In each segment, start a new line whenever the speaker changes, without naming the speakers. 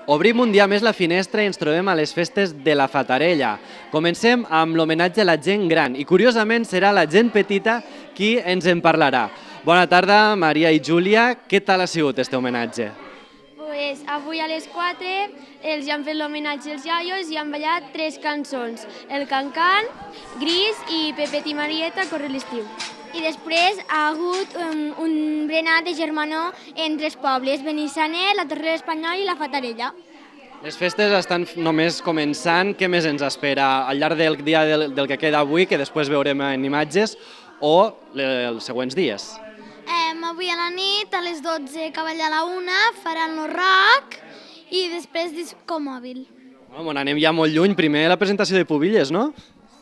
Obrim un dia més la finestra i ens trobem a les festes de la Fatarella. Comencem amb l'homenatge a la gent gran i curiosament serà la gent petita qui ens en parlarà. Bona tarda, Maria i Júlia. Què tal ha sigut este homenatge?
Pues avui a les 4 els han fet l'homenatge als iaios i han ballat 3 cançons, el Can-Can, Gris i Pepet i Marieta, Corre l'estiu. I després ha hagut un berenar de germanor entre els pobles, Benissanet, la Torre de l'Espanyol i la Fatarella.
Les festes estan només començant. Què més ens espera al llarg del dia del que queda avui, que després veurem en imatges, o els següents dies?
Avui a la nit, a les 12, cavall a la 1, faran el rock i després disco mòbil.
Anem ja molt lluny. Primer la presentació de Pubilles, no?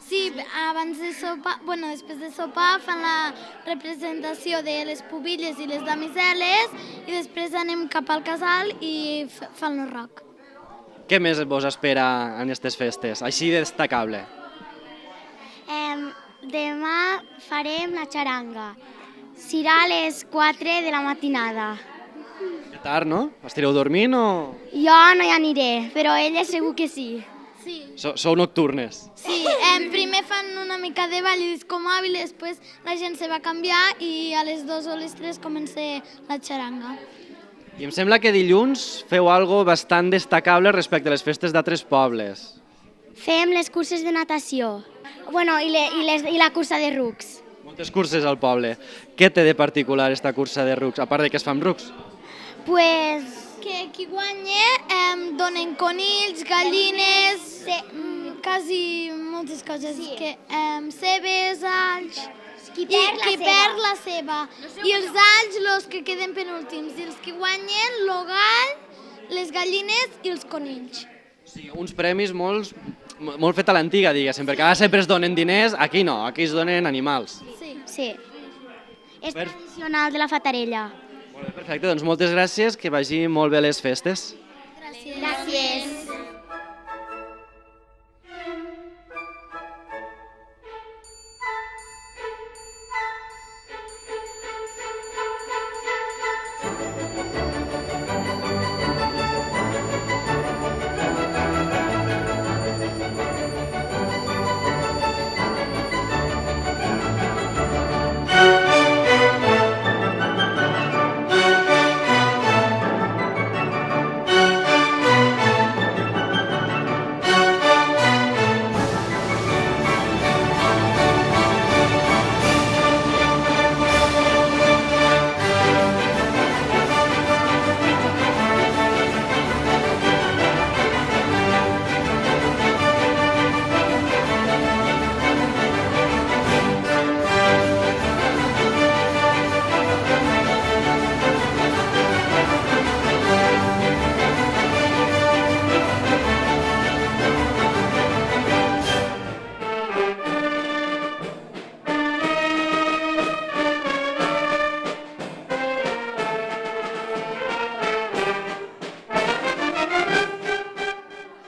Sí, abans de sopar, després de sopar fan la representació de les pubilles i les damiseles i després anem cap al casal i fan el rock.
Què més vos espera en aquestes festes, així de destacable?
Demà farem la xaranga. Serà a les 4 de la matinada.
Que tard, no? Estireu dormint o...?
Jo no hi aniré, però ella segur que sí. Sí.
Sou nocturnes?
Sí, primer fan una mica de ball i disco mòbil, després la gent se va canviar i a les 2 o les 3 comença la xaranga.
I em sembla que dilluns feu algo bastant destacable respecte a les festes d'altres pobles.
Fem les curses de natació, i la cursa de rucs.
Moltes curses al poble. Què té de particular esta cursa de rucs, a part de que es fan rucs?
Pues que qui guanya donen conills, gallines, quasi moltes coses, cebes, alls, qui perd la ceba, i els alls els que queden penúltims, i els que guanyen el gall, les gallines i els conills.
Sí, uns premis molt fet a l'antiga, diguéssim, perquè ara sempre es donen diners, aquí no, aquí es donen animals.
Sí. És tradicional de la Fatarella.
Molt bé, perfecte, doncs moltes gràcies, que vagi molt bé les festes.
Gràcies.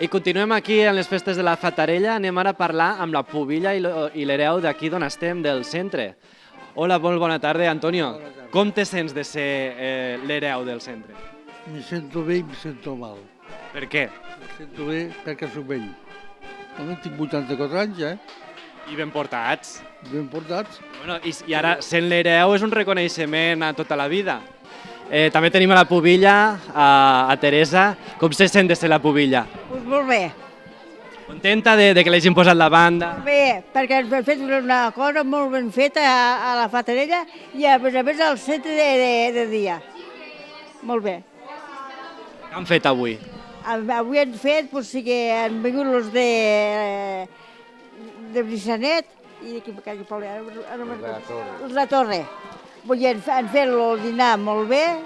I continuem aquí en les festes de la Fatarella. Anem ara a parlar amb la pubilla i l'hereu d'aquí d'on estem, del centre. Hola, molt bona tarda, Antonio. Com te sents de ser l'hereu del centre?
Me sento bé i me sento mal.
Per què?
Me sento bé perquè soc vell. Tinc 84 anys,
I ben portats.
Ben portats.
I ara, sent l'hereu, és un reconeixement a tota la vida. També tenim a la pubilla, a Teresa. Com se sent de ser la pubilla?
Pues molt bé.
Contenta de que l'hagin posat la banda?
Bé, perquè ens han fet una cosa molt ben feta a la Fatarella i a més al centre de dia. Molt bé.
Què han fet avui?
Avui han fet, doncs sí que han vingut els de Benissanet i de poble, els de Torre. Han fet el dinar molt bé,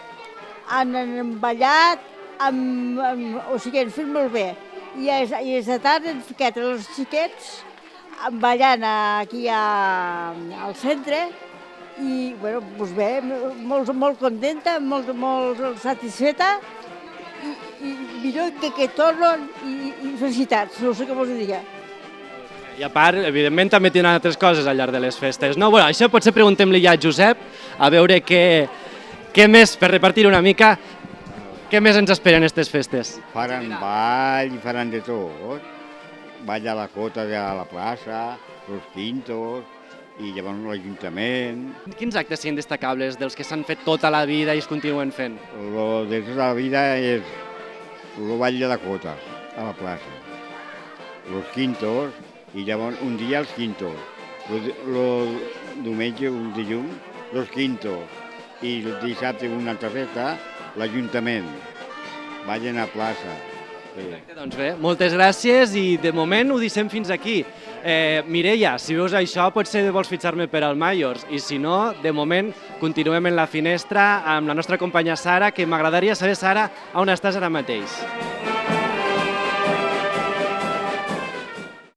han ballat, o sigui, han fet molt bé. I a la tarda han ficat els xiquets ballant aquí al centre i, doncs bé, molt contenta, molt satisfeta i millor que tornen i felicitats, no sé com us diria.
I a part, evidentment, també tindran altres coses al llarg de les festes. No, bueno, això potser preguntem-li ja a Josep, a veure què més, per repartir una mica, Què més ens esperen aquestes festes?
Faran ball i faran de tot. Ball a la cota de la plaça, los quintos, i llavors l'Ajuntament.
Quins actes siguin destacables dels que s'han fet tota la vida i es continuen fent?
Lo de tota la vida és el ball de la cota a la plaça, los quintos, i llavors un dia els quintos, el diumenge, un dilluns, los quintos, i el dissabte una altra festa, l'Ajuntament, ballen a plaça.
Doncs bé, moltes gràcies i de moment ho deixem fins aquí. Mireia, si veus això potser vols fitxar-me per al Maiors i si no, de moment continuem en la finestra amb la nostra companya Sara, que m'agradaria saber, Sara, on estàs ara mateix.